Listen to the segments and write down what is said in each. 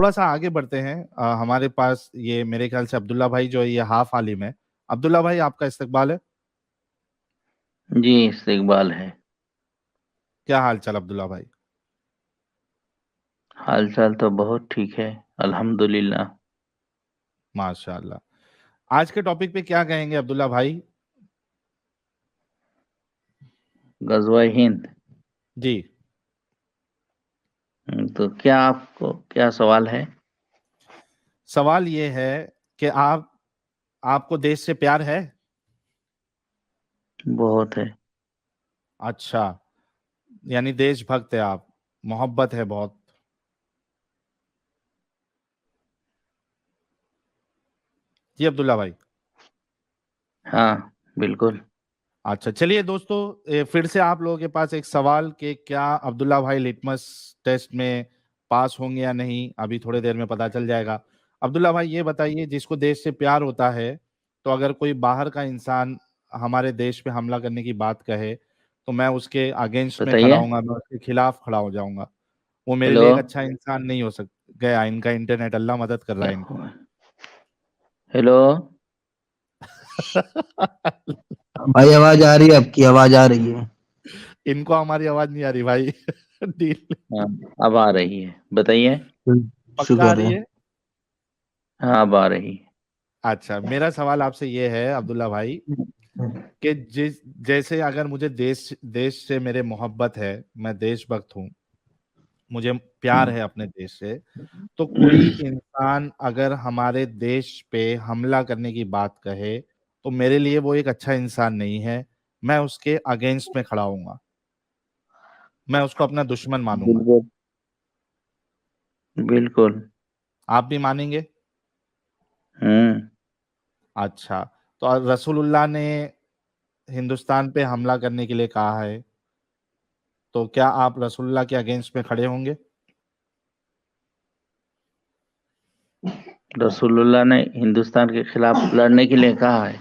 थोड़ा सा आगे बढ़ते हैं। हमारे पास ये मेरे ख्याल से अब्दुल्ला भाई जो है ये हाफ आलिम है। अब्दुल्ला भाई आपका इस्तकबाल है। जी इस्तकबाल है। क्या हाल चाल अब्दुल्ला भाई? हाल चाल तो बहुत ठीक है, अल्हम्दुलिल्लाह। माशाल्लाह। आज के टॉपिक पे क्या कहेंगे अब्दुल्ला भाई? गजवा हिंद। जी। तो क्या आपको क्या सवाल है? सवाल ये है कि आपको देश से प्यार है? बहुत है। अच्छा, यानी देशभक्त है आप, मोहब्बत है बहुत। जी अब्दुल्ला भाई। हाँ बिल्कुल। अच्छा चलिए दोस्तों, फिर से आप लोगों के पास एक सवाल कि क्या अब्दुल्ला भाई लिटमस टेस्ट में पास होंगे या नहीं, अभी थोड़ी देर में पता चल जाएगा। अब्दुल्ला भाई ये बताइए, जिसको देश से प्यार होता है, तो अगर कोई बाहर का इंसान हमारे देश पे हमला करने की बात कहे तो मैं उसके अगेंस्ट में खड़ा बताइए। होऊंगा, मैं उसके खिलाफ खड़ा हो जाऊंगा। वो मेरे हेलो। लिए एक अच्छा इंसान नहीं हो सक गया। इनका इंटरनेट, अल्लाह मदद कर रहा क्या है इनको। हुआ? हेलो। भाई आवाज आ रही है, आपकी आवाज आ रही है। इनको हमारी आवाज नहीं आ रही भाई। डील। हाँ, अब आ रही है, बताइए। पक्का आ शुक्र रही है। है। हाँ अब आ रही है। अच्छा, मेरा सवाल आपसे ये है अब्दुल्ला भाई कि जिस जैसे अगर मुझे देश देश से मेरे मोहब्बत है, मैं देशभक्त हूँ, मुझे प्यार है अपने देश से, तो कोई इंसान अगर हमारे देश पे हमला करने की बात कहे तो मेरे लिए वो एक अच्छा इंसान नहीं है। मैं उसके अगेंस्ट में खड़ा हूंगा, मैं उसको अपना दुश्मन मानूंगा। बिल्कुल बिल्कुल। आप भी मानेंगे? हम्म। अच्छा, तो रसूलुल्लाह ने हिंदुस्तान पे हमला करने के लिए कहा है, तो क्या आप रसूलुल्लाह के अगेंस्ट में खड़े होंगे? रसूलुल्लाह ने हिंदुस्तान के खिलाफ लड़ने के लिए कहा है।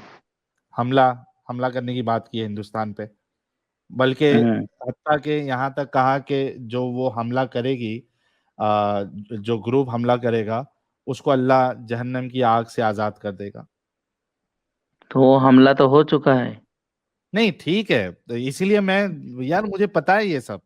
हमला हमला करने की बात की है हिंदुस्तान पे, बल्कि हम्म। हत्ता के यहाँ तक कहा कि जो वो हमला करेगी, जो ग्रुप हमला करेगा, उसको अल्लाह जहन्नम की आग से आजाद कर देगा। तो वो हमला तो हो चुका है। नहीं ठीक है, तो इसीलिए मैं, यार मुझे पता है ये सब।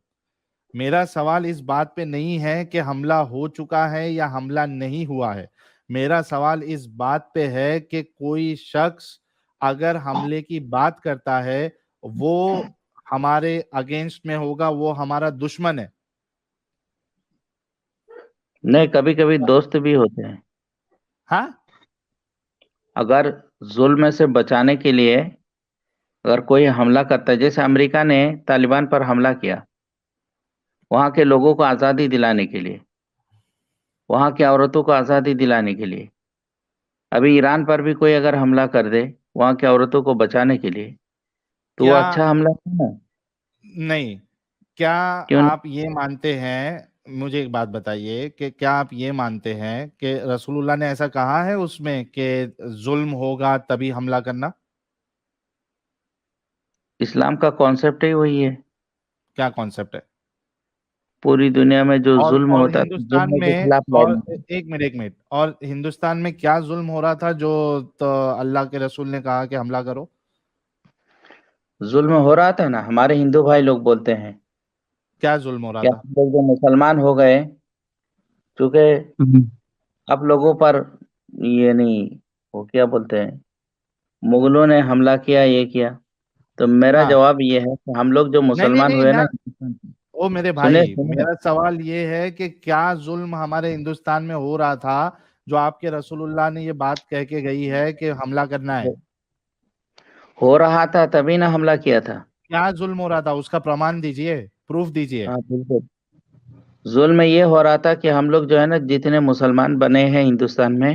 मेरा सवाल इस बात पे नहीं है कि हमला हो चुका है या हमला नहीं हुआ है। मेरा सवाल इस बात पे है कि कोई शख्स अगर हमले की बात करता है, वो हमारे अगेंस्ट में होगा, वो हमारा दुश्मन है। नहीं, कभी कभी दोस्त भी होते हैं। हाँ। अगर जुल्म से बचाने के लिए अगर कोई हमला करता है, जैसे अमेरिका ने तालिबान पर हमला किया, वहां के लोगों को आज़ादी दिलाने के लिए, वहां की औरतों को आज़ादी दिलाने के लिए। अभी ईरान पर भी कोई अगर हमला कर दे वहां की औरतों को बचाने के लिए, तो वो क्या? अच्छा हमला है ना। नहीं। क्या क्यों नहीं? आप ये मानते हैं, मुझे एक बात बताइए कि क्या आप ये मानते हैं कि रसूलुल्लाह ने ऐसा कहा है उसमें कि जुल्म होगा तभी हमला करना? इस्लाम का कॉन्सेप्ट ही वही है। क्या कॉन्सेप्ट है? पूरी दुनिया में जो जुल्म और होता है तो हिंदुस्तान जुल्म के में, खिलाफ और लड़ना है। एक मिनट, और हिंदुस्तान में क्या जुल्म हो रहा था जो तो अल्लाह के रसूल ने कहा कि हमला करो? जुल्म हो रहा था ना, हमारे हिंदू भाई लोग बोलते हैं। क्या जुल्म हो रहा क्या था? हम लोग जो मुसलमान हो गए, क्योंकि हम्म। अब लोगों पर ये नहीं, वो क्या बोलते हैं, मुगलों ने हमला किया, ये किया। तो मेरा हाँ। जवाब ये है कि हम लोग जो नहीं नहीं मुसलमान नहीं हुए ना, ना, ओ मेरे सुने भाई, सुने। मेरा सवाल ये है कि क्या जुल्म हमारे हिंदुस्तान में हो रहा था जो आपके रसूलुल्लाह ने ये बात कह के गई है कि हमला करना है? हो रहा था तभी ना हमला किया था। क्या जुल्म हो रहा था, उसका प्रमाण दीजिए, प्रूफ दीजिए। हाँ बिल्कुल। जुल्म ये हो रहा था कि हम लोग जो है ना, जितने मुसलमान बने हैं हिंदुस्तान में,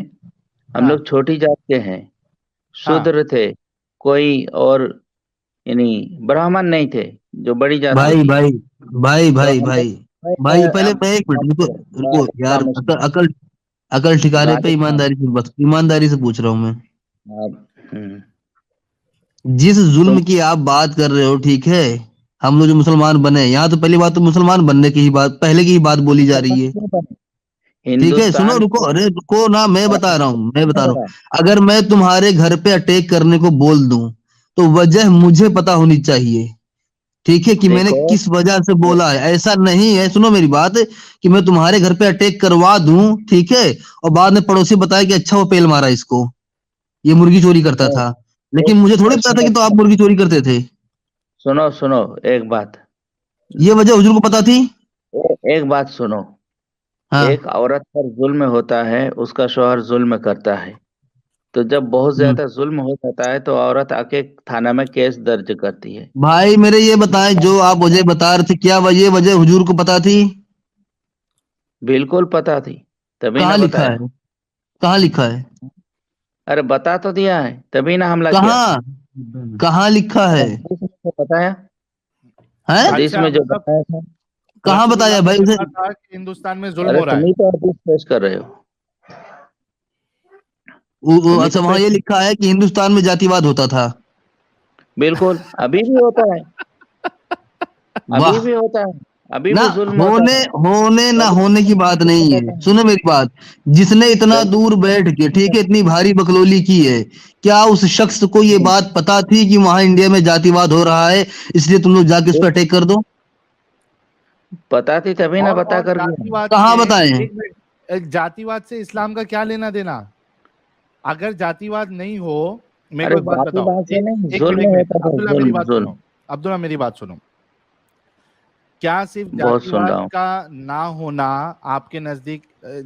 हम हाँ। लोग छोटी जात के हैं, हाँ। शूद्र थे। कोई और यानी ब्राह्मण नहीं थे, जो बड़ी जात भाई होती है। भाई भाई तो भाई हम भाई लोग भाई, पहले अब मैं एक मिनट रुको। रुको यार, वालेकुम अकल अकल अकल ठिकाने पे, वालेकुम। ईमानदारी से बस, ईमानदारी से पूछ रहा हूँ मैं। अब जिस तो जुल्म की आप बात कर रहे हो, ठीक है, हम लोग जो मुसलमान बने, यहाँ तो पहली बात तो मुसलमान बनने की ही बात, पहले की ही बात बोली जा रही मुसलमान है। क्यों बने? ठीक है, सुनो, हिंदुस्तान रुको, अरे रुको ना, मैं बता रहा हूँ। को अगर मैं तुम्हारे घर पे अटैक करने को बोल दूं तो वजह मुझे पता होनी चाहिए, ठीक है, कि मैंने देखो, किस वजह से बोला है। ऐसा नहीं है, सुनो मेरी बात, कि मैं तुम्हारे घर पे अटैक करवा दूं, ठीक है, और बाद में पड़ोसी बताया कि अच्छा वो पेल मारा इसको, ये मुर्गी चोरी करता नहीं, था, लेकिन मुझे थोड़ी पता था कि तो आप मुर्गी चोरी करते थे। सुनो सुनो, एक बात, ये वजह हुजूर को पता थी। एक बात सुनो। हाँ। एक औरत पर जुल्म होता है, उसका शौहर जुल्म करता है, तो जब बहुत हम्म। ज्यादा जुल्म हो जाता है तो औरत आके थाना में केस दर्ज करती है। भाई मेरे ये बताएं, जो आप वजह बता रहे थे, क्या ये वजह हुजूर को पता थी? बिल्कुल पता थी, तभी ना कहाँ लिखा बताया। है? कहाँ लिखा है? अरे बता तो दिया है, तभी ना हमला किया। कहाँ? कहाँ लिखा अरे है? हदीस में तो बताया, हैं? हदीस अच्छा में जो मतलब बताया था। कहाँ बताया रसूलुल्लाह ने भाई उसे? बोला था कि हिंदुस्तान में जुल्म अरे हो रहा तुम है। ही तो हदीस पेश कर रहे हो, तुम ही तो अच्छा, वहां पेश। ये लिखा है कि हिंदुस्तान में जातिवाद होता था। बिल्कुल, अभी भी होता है, अभी वाह। भी होता है, अभी ना, भी जुल्म होता होने है। होने ना अभी होने की भी बात जुल्म नहीं होता है, है। सुनो मेरी बात। जिसने इतना दूर बैठ के, ठीक है, इतनी भारी बकलोली की है, क्या उस शख्स को ये बात पता थी कि वहां इंडिया में जातिवाद हो रहा है, इसलिए तुम लोग जाके उस पर अटैक कर दो? पता थी तभी ना बता और कर गया। जातिवाद से कहाँ बताए हैं? एक मिनट, जातिवाद से इस्लाम का क्या लेना देना? अगर जातिवाद नहीं हो, मेरे को अरे एक बात जाति बताओ, बात से एक नहीं, एक मिनट, जुल्म एक मिनट, होता था, अब्दुल्ला मेरी जुल्म बात सुनो, जुल्म। अब्दुल्ला मेरी बात सुनो। क्या सिर्फ बहुत सुन जातिवाद रहा हूँ। का ना होना आपके नजदीक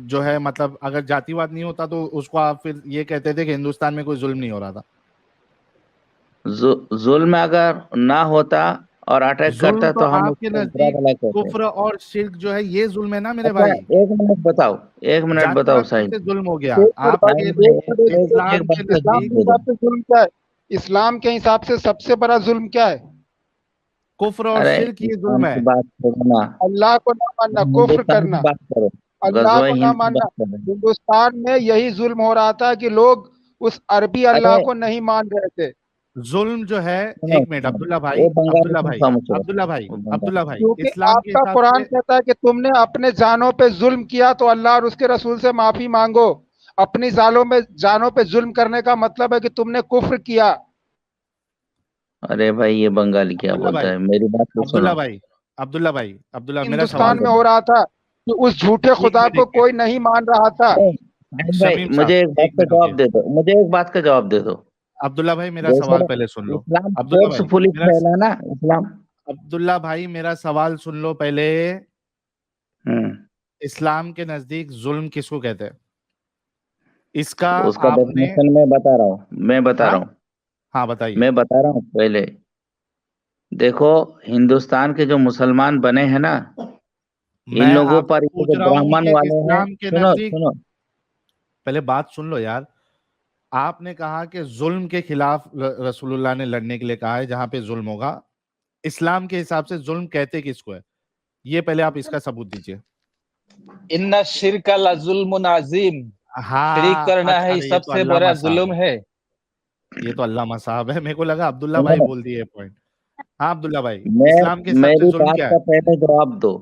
जो है, मतलब अगर जातिवाद नहीं होता तो उसको आप फिर ये कहते थे कि हिंदुस्तान में कोई जुल्म नहीं हो रहा था? जुल्म अगर ना होता और अटैक जुल्म करता तो तो हम आपके उसको बुरा नजदीक भला कहते। कुफ्र और शिर्क जो है, ये जुल्म है ना मेरे अच्छा, भाई। एक मिनट बताओ, एक मिनट बताओ जातिवाद साहिल। कैसे जुल्म हो गया एक मिनट भाई, आपके एक मिनट, एक मिनट। एक इस्लाम बात के का इस्लाम जवाब नजदीक? के दे दो। हिसाब से जुल्म क्या है? इस्लाम के हिसाब से सबसे बड़ा जुल्म क्या है? कुफ्र और अरे शिर्क ये जुल्म इस्लाम है। की बात करो ना, अल्लाह को ना मानना, तुम कुफ्र हिंदुस्तान की करना, बात करो, अल्लाह गजवा को ना हिंद की मानना। बात करो। हिंदुस्तान में यही जुल्म हो रहा था कि लोग उस अरबी अल्लाह अरे को नहीं मान रहे थे। जुल्म जो है, सुनो एक मिनट सुनो, अब्दुल्ला भाई, वो बंगाली अब्दुल्ला सुन भाई, खामोश रहो, अब्दुल्ला भाई, वो बंगाली। अब्दुल्ला भाई, क्योंकि इस्लाम के आपका हिसाब कुरान से कहता है कि तुमने अपने जानों पे जुल्म किया तो अल्लाह और उसके रसूल से माफी मांगो। अपनी जानों पे जुल्म करने का मतलब है कि तुमने कुफ्र किया। अरे भाई ये बंगाली क्या अब्दुल्ला बोलता भाई, है, मेरी बात तो सुनो। अब्दुल्ला भाई, अब्दुल्ला भाई, अब्दुल्ला मेरा सवाल हिंदुस्तान में सुनो। हो रहा था कि उस झूठे एक खुदा मिनट, को एक मिनट, कोई नहीं मान रहा था। नहीं, साहिल भाई शमीम साहब मुझे एक बात एक का मिनट रुकिए। जवाब दे दो, मुझे एक बात का जवाब दे दो। अब्दुल्ला भाई मेरा जैसे सवाल पहले सुन लो। इस्लाम अब्दुल्ला भाई फोर्सफुली मेरा फैला ना, इस्लाम। अब्दुल्ला भाई मेरा सवाल सुन लो पहले। हम्म। इस्लाम के नजदीक जुल्म किसको कहते हैं? इसका उसका आपने, डेफिनेशन मैं बता रहा हूँ, मैं बता हाँ रहा हूँ, हाँ बताइए। मैं बता रहा हूँ पहले। देखो, हिंदुस्तान के जो मुसलमान बने हैं ना, इन मैं लोगों आपसे पर ये पूछ जो रहा हूँ ब्राह्मण कि वाले हैं, इस्लाम के सुनो नजदीक, सुनो। पहले बात सुन लो यार। आपने कहा कि जुल्म के खिलाफ रसूलुल्लाह ने लड़ने के लिए कहा है जहां पे जुल्म होगा। इस्लाम के हिसाब से जुल्म कहते किसको है? ये पहले आप इसका सबूत दीजिए। इन्ना शिरका ला जुल्मुन अजीम। शरीक हाँ करना अच्छा, है अरे ये तो सबसे अल्लामा बड़ा साहब जुल्म है, है। ये तो अल्लामा साहब है, मेरे को लगा अब्दुल्ला भाई सुनो, बोल दिए पॉइंट। हाँ अब्दुल्ला भाई, मैं इस्लाम के हिसाब से मेरी जुल्म बात क्या है? का पहले जवाब दो,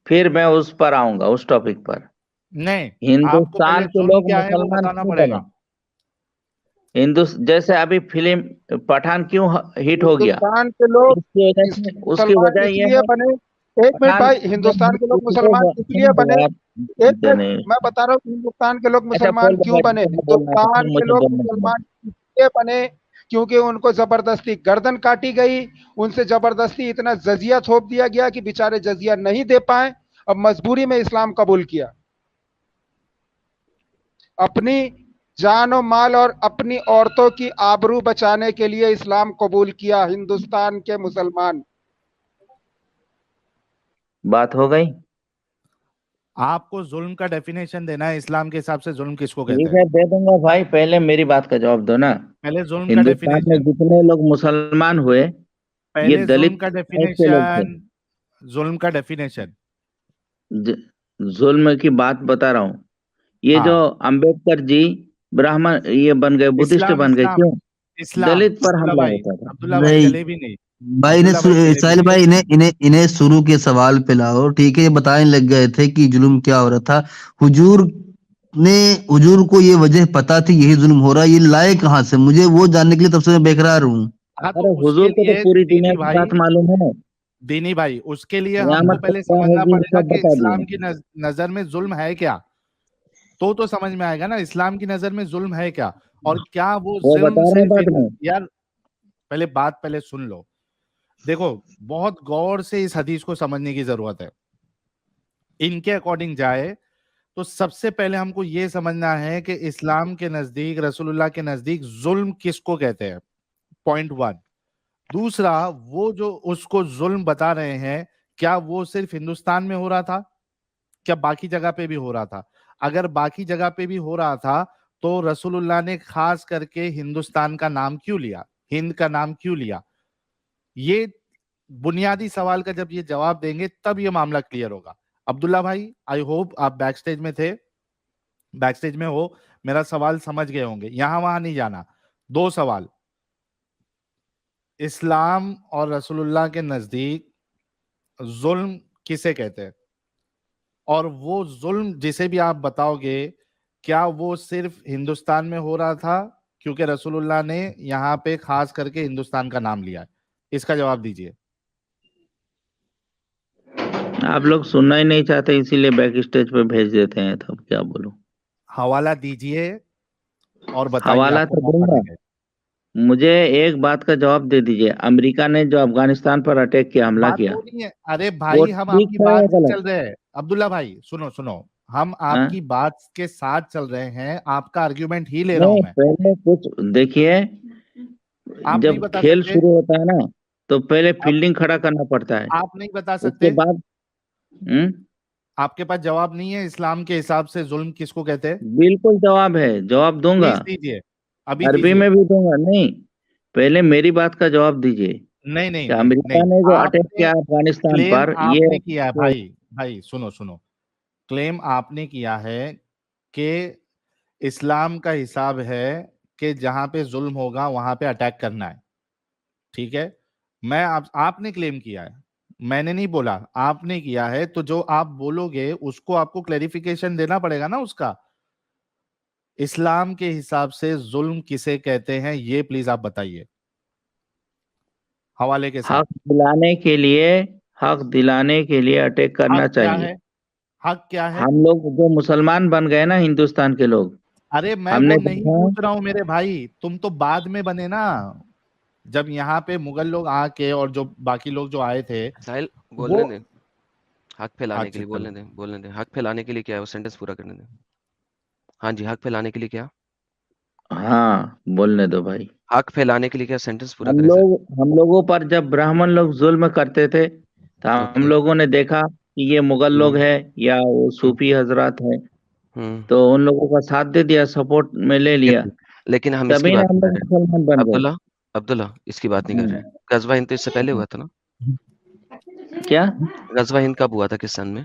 फिर मैं उस पर आऊंगा, उस टॉपिक पर। नहीं, आपको पहले हिंदुस्तान के जुल्म लोग क्या है वो मुसलमान बताना क्यों बने? पड़ेगा। जैसे अभी फिल्म पठान क्यों हिट हो गया? हिंदुस्तान के लोग उसकी मुसलमान वजह यह इसलिए है, बने। एक मिनट पठान भाई, हिंदुस्तान के लोग मुसलमान इसलिए बने। आप एक मिनट, नहीं। मैं बता रहा हूँ कि हिंदुस्तान के लोग अच्छा मुसलमान बोल दो क्यों भाई, बने। तुमने बोलना है तो फिर हिंदुस्तान के मुझे लोग बोलने दो। मुसलमान इसलिए बने क्योंकि उनको जबरदस्ती गर्दन काटी गई। उनसे जबरदस्ती इतना जजिया थोप दिया गया कि बेचारे जजिया नहीं दे पाए। अब मजबूरी में इस्लाम कबूल किया। अपनी जान और माल और अपनी औरतों की आबरू बचाने के लिए इस्लाम कबूल किया हिंदुस्तान के मुसलमान। बात हो गई। आपको जुल्म का डेफिनेशन देना है, इस्लाम के हिसाब से जुल्म किसको कहते ठीक हैं? है, दे दूंगा भाई, पहले मेरी बात का जवाब दो ना। पहले जुल्म का हिंदुस्तान में डेफिनेशन, जितने लोग मुसलमान हुए, ये पहले जुल्म दलित का टाइप के लोग थे। डेफिनेशन, जुल्म का डेफिनेशन। ज- जुल्म की बात बता रहा हूँ। ये जो हाँ, अंबेडकर जी ब्राह्मण ये बन गए, बुद्धिस्ट इस्लाम बन गए, इस्लाम क्यों? इस्लाम, दलित पर अब्दुल्ला हमला भाई, होता था। अब्दुल्ला भाई नहीं, जलेबी नहीं, भाई अब्दुल्ला भाई पहले साहिल बोलिए। भाई इन्हें इन्हें इन्हें शुरू के सवाल पे लाओ, ठीक है? ये बताने लग गए थे कि जुल्म क्या हो रहा था। हुजूर ने हुजूर को ये वजह पता थी यही जुल्म हो रहा है, ये लाए कहाँ से? मुझे वो जानने के लिए तब से मैं बेकरार हूँ। हाँ तो अरे उसके हुजूर को तो लिए पूरी दुनिया दीनी की भाई, बात मालूम है। दीनी भाई उसके लिए हमको क़यामत तक पहले क्या समझना होगी पड़ेगा सब कि बता दिए। इस्लाम की नजर में जुल्म है क्या। तो समझ में आएगा ना, इस्लाम की नजर में जुल्म है क्या, और क्या वो वो जुल्म बता रहे हैं सिर्फ बाद में। यार पहले बात पहले सुन लो। देखो, बहुत गौर से इस हदीस को समझने की जरूरत है। इनके अकॉर्डिंग जाए तो सबसे पहले हमको ये समझना है कि इस्लाम के नजदीक, रसूलुल्लाह के नजदीक जुल्म किसको कहते हैं, पॉइंट वन। दूसरा, वो जो उसको जुल्म बता रहे हैं, क्या वो सिर्फ हिंदुस्तान में हो रहा था, क्या बाकी जगह पे भी हो रहा था? अगर बाकी जगह पे भी हो रहा था तो रसूलुल्लाह ने खास करके हिंदुस्तान का नाम क्यों लिया, हिंद का नाम क्यों लिया? ये बुनियादी सवाल का जब ये जवाब देंगे तब ये मामला क्लियर होगा। अब्दुल्ला भाई, आई होप आप बैक स्टेज में थे, बैक स्टेज में हो, मेरा सवाल समझ गए होंगे, यहां वहां नहीं जाना। दो सवाल, इस्लाम और रसूलुल्लाह के नजदीक जुल्म किसे कहते हैं, और वो जुल्म जिसे भी आप बताओगे, क्या वो सिर्फ हिंदुस्तान में हो रहा था क्योंकि रसूलुल्लाह ने यहाँ पे खास करके हिंदुस्तान का नाम लिया है? इसका जवाब दीजिए। आप लोग सुनना ही नहीं चाहते, इसीलिए बैक स्टेज पे भेज देते हैं, तो अब क्या बोलूं। हवाला दीजिए और बताइए, हवाला आपको तो मौका दूंगा। देंगे। मुझे एक बात का जवाब दे दीजिए, अमेरिका ने जो अफगानिस्तान पर अटैक किया, हमला बात किया, वो नहीं है, अरे वो भाई हम ठीक आपकी था या बात से गलत? चल रहे हैं। अब्दुल्ला भाई सुनो सुनो, हम हाँ? आपकी बात के साथ चल रहे हैं, आपका आर्ग्यूमेंट ही ले रहा हूं नहीं, मैं। पहले कुछ देखिए। आप नहीं जब बता खेल सकते? शुरू होता है ना, तो पहले आप फील्डिंग खड़ा करना पड़ता है। आप नहीं बता उसके सकते? बाद हम्म, आपके पास जवाब नहीं है इस्लाम के हिसाब से जुल्म किसको कहते हैं? बिल्कुल जवाब है, जवाब दूंगा। प्लीज दीजिए, अभी अरबी दीजिए। में भी दूंगा। नहीं, पहले मेरी बात का जवाब दीजिए नहीं नहीं कि नहीं अमेरिका नहीं, ने जो अटैक आपने किया अफगानिस्तान क्लेम पर, ये आपने किया है तो भाई, भाई सुनो सुनो, क्लेम आपने किया है कि इस्लाम का हिसाब है कि जहां पे जुल्म होगा वहां पे अटैक करना है, ठीक है? आपने क्लेम किया है, मैंने नहीं बोला, आपने किया है। तो जो आप बोलोगे उसको आपको क्लेरिफिकेशन देना पड़ेगा ना उसका। इस्लाम के हिसाब से जुल्म किसे कहते हैं, ये प्लीज आप बताइए हवाले के साथ। हक दिलाने के लिए, हक दिलाने के लिए अटैक करना हक क्या चाहिए। है? हक क्या है? हम लोग जो मुसलमान बन गए ना, हिंदुस्तान के लोग, अरे मैं वो हमने नहीं देखा। पूछ रहा हूं मेरे भाई, तुम तो बाद में बने ना, जब यहाँ पे मुगल लोग आके और जो बाकी लोग जो आए थे साहिल वो। बोलने दे, हक फैलाने के अच्छा लिए चलो, बोलने दे, हक फैलाने के लिए क्या है, वो सेंटेंस पूरा करने दे। हाँ जी, हक फैलाने के लिए क्या? हाँ, बोलने दो भाई। हक फैलाने के लिए क्या, सेंटेंस पूरा हम करें सर। लोग हम लोगों पर जब ब्राह्मण लोग जुल्म करते थे, तो हम ओके। लोगों ने देखा कि ये मुगल लोग हम्म हैं या वो हम्म सूफी हजरात हैं, हम्म। तो उन लोगों का साथ दे दिया, सपोर्ट में ले लिया। लेकिन लेकिन हम इसकी तभी ना बात हम नहीं लोग कर रहे। मुसलमान बन गए। अब्दुल्ला, अब्दुल्ला इसकी बात नहीं कर रहे। हम्म। गजवा हिंद तो इससे पहले हुआ था ना? क्या? गजवा हिंद कब हुआ था, किस सन में?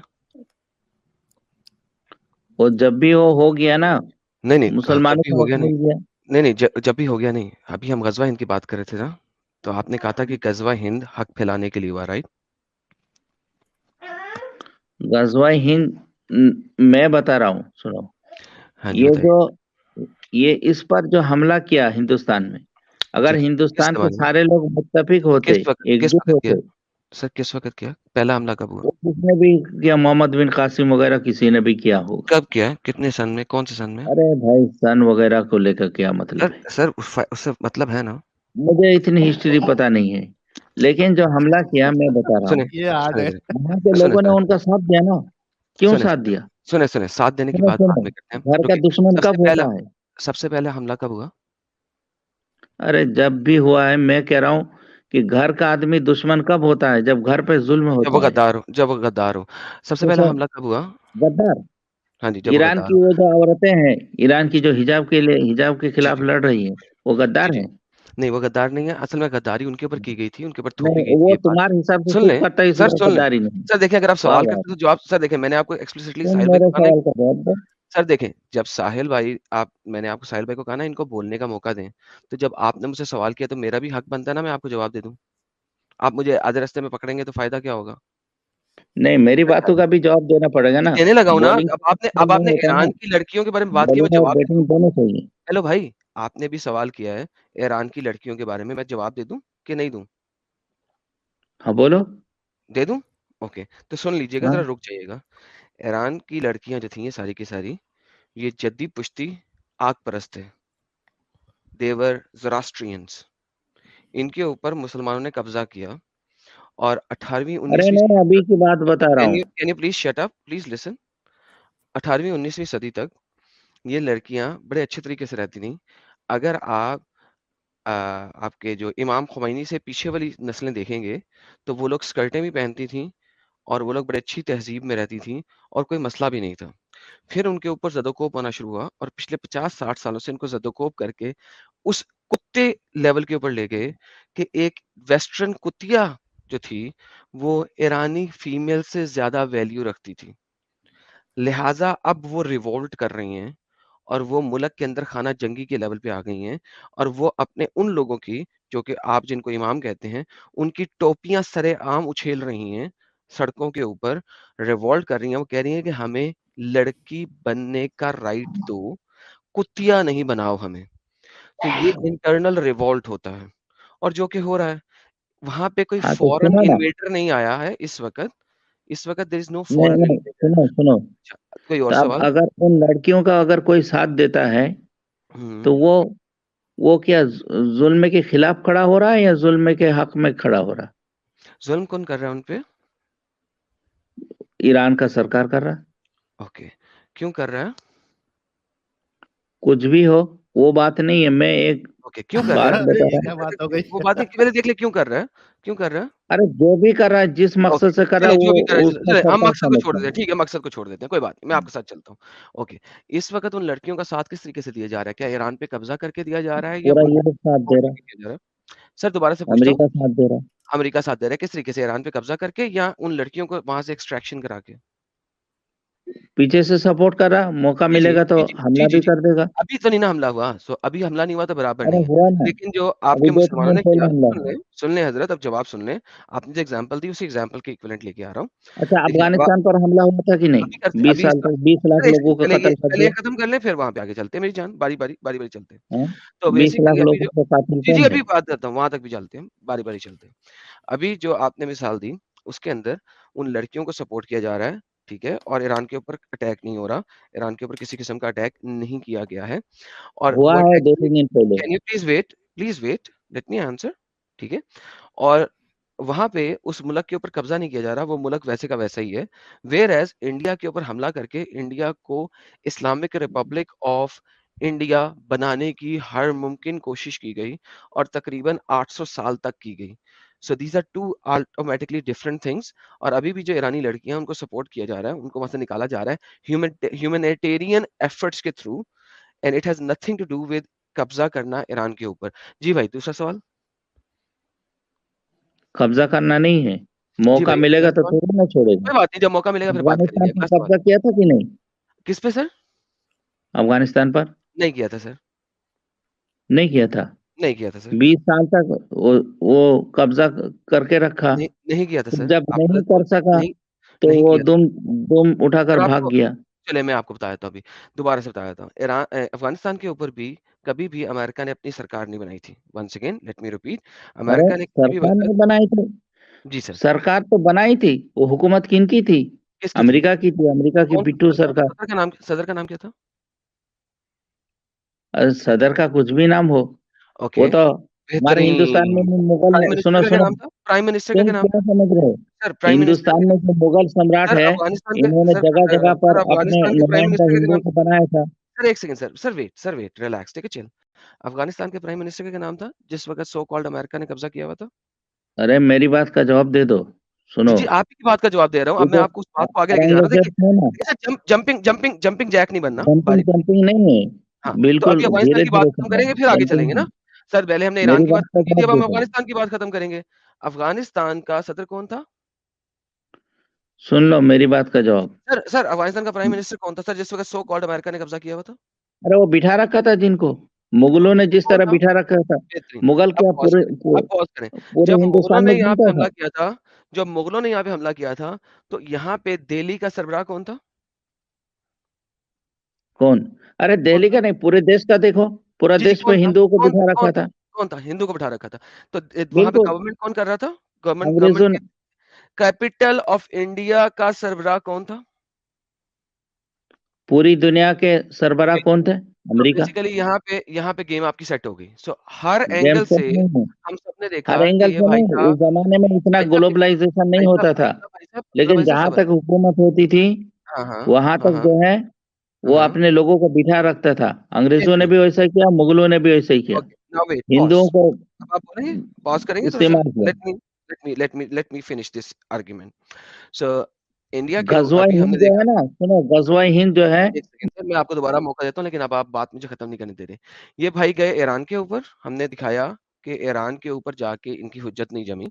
वो जब भी वो हो गया ना, नहीं नहीं, जब मुसलमानों भी का हो हक गया नहीं। मिल गया। नहीं नहीं, जब भी हो गया नहीं, अभी हम गजवा हिंद की बात कर रहे थे ना, तो आपने कहा था कि गजवा हिंद हक फैलाने के लिए हुआ, राइट? गजवा हिंद मैं बता रहा हूँ, सुनो। हाँ जी ये बताइए। जो ये इस पर जो हमला किया हिंदुस्तान में, अगर जी, हिंदुस्तान किसके के बारे में? सारे लोग मुत्तफिक होते, किस एकजुट वक्त किया? होते, सर किस वक्त किया, पहला हमला कब हुआ? तो किसने भी किया, मोहम्मद बिन कासिम वगैरह किसी ने भी किया होगा। कब किया, कितने सन में, कौन से सन में? अरे भाई, सन वगैरह को लेकर क्या मतलब सर है? सर उससे मतलब है ना। मुझे इतनी हिस्ट्री पता नहीं है, लेकिन जो हमला किया मैं बता रहा सुने हूँ, ये आज सुने है। जरा, वहां के सुने लोगों ने सुने उनका साथ दिया ना। क्यों सुने साथ सुने दिया? सुने सुने, साथ देने की सुनो बात बाद सुनो, में करते हैं, घर का क्योंकि दुश्मन सबसे कब पहला होता है? सबसे पहले हमला कब हुआ? अरे जब भी हुआ है, मैं कह रहा हूँ कि घर का आदमी दुश्मन कब होता है? जब घर पे जुल्म जब वो होता है। गद्दार हो, जब वो गद्दार हो। सबसे तो पहला सर, हमला कब हुआ? गद्दार हाँ जी, जब वो ईरान गद्दार की हो। वो जो औरतें हैं, ईरान की जो हिजाब के जी खिलाफ जी लड़ रही हैं, वो जी गद्दार जी। हैं? नहीं वो गद्दार नहीं है, असल में गद्दारी उनके ऊपर की गई थी, उनके ऊपर थोपी नहीं, गई थी वो ये बात। तुम्हारे हिसाब से सुन सूट ले करता है, सर, इसलिए सुन ले गद्दारी नहीं। सर, देखें अगर आप वाह सवाल वाह, करते तो जवाब, सर देखें मैंने आपको एक्सप्लिसिटली तुम साहिल भाई मेरे को कहा ना। सवाल का जवाब दो। सर देखें, जब साहिल भाई आप, मैंने आपको साहिल भाई को कहा ना इनको बोलने का मौका दें, तो जब आपने मुझसे सवाल किया तो मेरा भी हक बनता है ना मैं आपको जवाब दे दूं। आप मुझे आधे रास्ते में पकड़ेंगे तो फायदा क्या होगा? नहीं, मेरी बातों का भी जवाब देना पड़ेगा ना। देने लगा हूँ ना। बॉलिंग अब आपने होता है ना, ईरान की लड़कियों के बारे में बात की, मैं बॉलिंग और जवाब दे दूं? बैटिंग दोनों चाहिए। हेलो भाई, आपने भी सवाल किया है ईरान की लड़कियों के बारे में, मैं जवाब दे दूं कि नहीं दूं? हाँ बोलो। दे दूं? ओके, तो सुन लीजिएगा, हाँ जरा रुक जाइएगा। ईरान की लड़कियां जो थी ये सारी की सारी, ये जद्दी पुश्ती आग परस्त थे। देवर ज़ोरास्ट्रियंस। इनके ऊपर मुसलमानों ने कब्जा किया और 18वीं अरे 19वीं नहीं, अभी की बात बता रहा हूँ। Can you please shut up, please listen. 18वीं 19वीं सदी तक ये लड़कियां बड़े अच्छे तरीके से रहती थीं। अगर आप आपके जो इमाम खुमैनी से पीछे वाली नस्लें देखेंगे, तो वो लोग स्कर्टें भी पहनती थीं और वो लोग बड़ी अच्छी तहज़ीब में रहती थीं और कोई मसला भी नहीं था। फिर उनके ऊपर ज़दोकोप आना शुरू हुआ और पिछले 50-60 सालों से इनको ज़दोकोप करके उस कुत्ते लेवल के ऊपर ले गए कि एक वेस्टर्न कुतिया जो थी, वो ईरानी फीमेल से ज़्यादा वैल्यू रखती थी। लिहाज़ा अब वो रिवोल्ट कर रही हैं और वो मुल्क के अंदर खाना जंगी के लेवल पे आ गई हैं और वो अपने उन लोगों की, जो कि आप जिनको इमाम कहते हैं, उनकी टोपियाँ सरेआम उछेल रही हैं, सड़कों के ऊपर रिवोल्ट कर रही हैं। वो कह रही हैं कि हमें लड़की बनने का राइट दो, कुतिया नहीं बनाओ हमें। तो ये इंटरनल रिवोल्ट होता है और जो कि हो रहा है। वहाँ पे कोई हाँ तो फॉरेन सुनो ना। इन्वेडर नहीं आया है इस वक़्त। इस वक़्त देयर इज़ नो नहीं फॉरेन नहीं, इन्वेडर। सुनो सुनो। अच्छा, कोई और तो अब सवाल? अगर उन लड़कियों का अगर कोई साथ देता है, हुँ। तो वो क्या जुल्म के खिलाफ खड़ा हो रहा है या जुल्म के हक में खड़ा हो रहा है? ज़ुल्म कौन कर रहा है उन पे? ईरान का सरकार कर रहा है। ओके, क्यों कर रहा है? कुछ भी हो, वो बात नहीं है। मैं एक ओके, क्यों कर रहा बात है? अरे बता ये रहा क्या हूँ। बात हो गई? वो बात नहीं, पहले देख ले क्यों कर रहा है? क्यों कर रहा है? अरे जो भी कर रहा है, जिस ओके, मकसद से कर रहा चलिए है, जो भी कर रहा वो है, उसका चलिए हम सरकार मकसद को छोड़ समझता देते हैं, है। ठीक है, मकसद को छोड़ देते हैं, कोई बात नहीं, मैं आपके साथ चलता हूँ। ओके, इस वक़्त उन लड़कियों का साथ किस तरीके से दिया जा रहा है? क्या ईरान पे कब्ज़ा करके दिया जा रहा है या पूरा उनको यूरोप साथ सपोर्ट दे रहा करके दिया जा रहा है? सर दोबारा से है, पूछता हूँ, अमेरिका साथ दे रहा है। अमेरिका साथ दे रहा है किस तरीके से? ईरान पे कब्ज़ा करके या उन लड़कियों को वहाँ से एक्सट्रैक्शन करा के? पीछे से सपोर्ट कर रहा, मौका जी, जी। मिलेगा तो जी, जी। जी, हमला जी, भी जी। कर देगा। अभी तो नहीं ना हमला हुआ, अभी हमला नहीं हुआ तो बराबर अरे नहीं है। हुआ ना, लेकिन जो अभी आपके 2-3 मुसलमानों दिन ने पहले किया, हमला हुआ। सुन लें हज़रत, अब जवाब सुन लें। आपने जो एग्ज़ाम्पल दी उसी एग्ज़ाम्पल के इक्विवेलेंट लेके आ रहा हूँ। अच्छा, देखिए अफगानिस्तान पर हमला हुआ था कि नहीं? अभी करते 20 अभी साल इसका तक 20 लाख अरे लोगों का पहले कत्ल कर ये दिया। खत्म कर लें फिर वहाँ पे आगे चलते हैं मेरी जान, बारी-बारी चलते हैं। हैं? तो 20 लाख बेसिकली अभी जो लोगों का कातिल जी, जी, कौन है? अभी बात करता हूँ, वहाँ तक भी चलते हैं, बारी-बारी चलते हैं। अभी जो आपने मिसाल दी, उसके अंदर उन लड़कियों को सपोर्ट किया जा रहा है, ठीक है? और ईरान के ऊपर अटैक नहीं हो रहा, ईरान के ऊपर किसी किस्म का अटैक नहीं किया गया है और हुआ वो है अटैक 2-3 दिन पहले। Can you please wait, let me answer, ठीक है? और वहाँ पे उस मुल्क के ऊपर कब्ज़ा नहीं किया जा रहा, वो मुल्क वैसे का वैसा ही है। व्हेयर एज़ इंडिया के ऊपर हमला करके इंडिया को इस्लामिक रिपब्लिक ऑफ इंडिया बनाने की हर मुमकिन कोशिश की गई और तकरीबन 800 साल तक की गई। So these are 2 automatically different things और अभी भी जो ईरानी लड़कियाँ हैं, उनको सपोर्ट किया जा रहा है, उनको वहाँ से निकाला जा रहा है ह्यूमैनिटेरियन एफर्ट्स के through and it has nothing to do with कब्ज़ा करना ईरान के ऊपर। जी भाई, दूसरा सवाल? कब्जा करना नहीं है, जी मौका भाई, मिलेगा अगला तो सवाल? थोड़ी ना छोड़ेगा। कोई बात नहीं, जब मौका मिलेगा फिर बात अफगानिस्तान करेंगे। पर अगला सवाल। कब्जा किया था कि नहीं? किस पे सर? अफगानिस्तान पर नहीं किया था सर, नहीं किया था। नहीं किया था सर। 20 साल तक वो कब्जा करके रखा। नहीं नहीं किया था फिर सर, जब आप नहीं गलत बोल कर सका, नहीं तो नहीं वो किया था। दुम दुम उठाकर और भाग आपको गया। चलिए मैं आपको बता देता हूँ अभी, दोबारा से बता देता हूँ। अफ़गानिस्तान के ऊपर भी कभी भी अमेरिका ने अपनी सरकार नहीं बनाई थी। Once again let me repeat, अरे अमेरिका ने किसी भी सरकार वक़्त नहीं बनाई थी। जी सर, सरकार तो बनाई थी, वो हुकूमत किनकी थी? किसकी थी? अमेरिका की थी, अमेरिका की कौन सा पिट्ठू सदर था? सरकार। सदर का नाम क्या था? सदर का कुछ भी नाम हो, वो ओके, तो हमारे हिंदुस्तान में बेहतरीन। भी मुगल प्राइम ने, मिनिस्टर सुनो का क्या सुनो, नाम था? प्राइम मिनिस्टर का तुम क्या नाम क्या था? समझ रहे हो? सर प्राइम मिनिस्टर हिंदुस्तान का में जो मुगल सम्राट सर है, अफ़गानिस्तान के इन्होंने जगह जगह पर सर अपने अफ़गानिस्तान के प्राइम नुमाइंदा मिनिस्टर का क्या हिंदुओं नाम को था? बनाया था। Sir 1 second sir wait, relax, take a chill. Afghanistan के प्राइम मिनिस्टर का क्या नाम था, जिस वक़्त सो कॉल्ड अमेरिका ने कब्ज़ा किया हुआ था? अरे मेरी बात का जवाब दे दो। जी, सुनो, जी, आप ही की बात का जवाब दे रहा हूँ। ये अब मैं जो आपको उस बात को आगे लेके जा रहा हूँ। औरंगजेब देखिए, थे ना, ऐसे जंपिंग जैक नहीं बनना, जंपिंग बारी-बारी। जंपिंग नहीं हाँ, है, तो बिल्कुल अभी अफ़गानिस्तान धीरे की बात धीरे खत्म चलना करेंगे, है, फिर आगे जंपिंग चलेंगे ना? नहीं। सर पहले हमने ईरान मेरी की बात बात का खत्म की थी, अब जवाब हम दे दो। अफ़गानिस्तान की बात खत्म करेंगे। अफ़गानिस्तान का सदर कौन था? सुन लो मेरी बात का जवाब। सर अफ़गानिस्तान का प्राइम मिनिस्टर कौन था सर, जिस वक़्त सो कॉल्ड अमेरिका ने कब्ज़ा किया हुआ था? अरे वो बिठा रखा था जिनको। मुगलों ने जिस कौन तरह था? बिठा रखा था, बेहतरीन। मुगल अब क्या पॉज़ पूरे करें, अब पॉज़ करें। पूरे जब मुगलों हिंदुस्तान ने में यहाँ पे घूमता था। हमला किया था, जब मुगलों ने यहाँ पे हमला किया था, तो यहाँ पे दिल्ली का सरबराह कौन था? कौन? अरे कौन दिल्ली था? का नहीं, पूरे देश का देखो, पूरा जी, जी, देश पे हिंदुओं को कौन था? बिठा कौन रखा था? था। कौन था? हिंदू को बिठा रखा था। तो वहाँ पे बिल्कुल, गवर्नमेंट कौन कर रहा था? गवर्नमेंट गवर्नमेंट अंग्रेजों के ने। कैपिटल ऑफ इंडिया का सरबराह कौन था? पूरी दुनिया के सरबराह ओके, कौन थे? तो अमेरिका। बेसिकली यहाँ पे गेम आपकी सेट हो गई। सो हर गेम एंगल सेट से नहीं है, हम सबने हर देखा कि एंगल ये से भाई नहीं, साहब उस जमाने में इतना ग्लोबलाइजेशन नहीं होता था। लेकिन भाई साहब जहां सबर। तक हुकूमत होती थी, हाँ, हाँ, वहां हाँ, तक हाँ, जो है वो हाँ, अपने लोगों को बिठा रखता था। अंग्रेजों ने बेहतरीन। भी वैसा किया, मुगलों ने भी वैसा ही किया, ओके, नाउ वेट, हिंदुओं पॉज़। को अब आप बोलेंगे? पॉज़ करेंगे थोड़ा-सा? इस्तेमाल किया। Let me finish this argument. So India के गजवाई अभी हिंद हमने जो देखा। है ना, सुनो, गजवाई हिंद जो है, एक सेकंड सर, मैं आपको दोबारा मौका देता हूँ, लेकिन अब आप बात मुझे खत्म नहीं करने दे रहे। ये भाई गए ईरान के ऊपर, हमने दिखाया कि ईरान के ऊपर जाके इनकी हुज्जत नहीं जमी।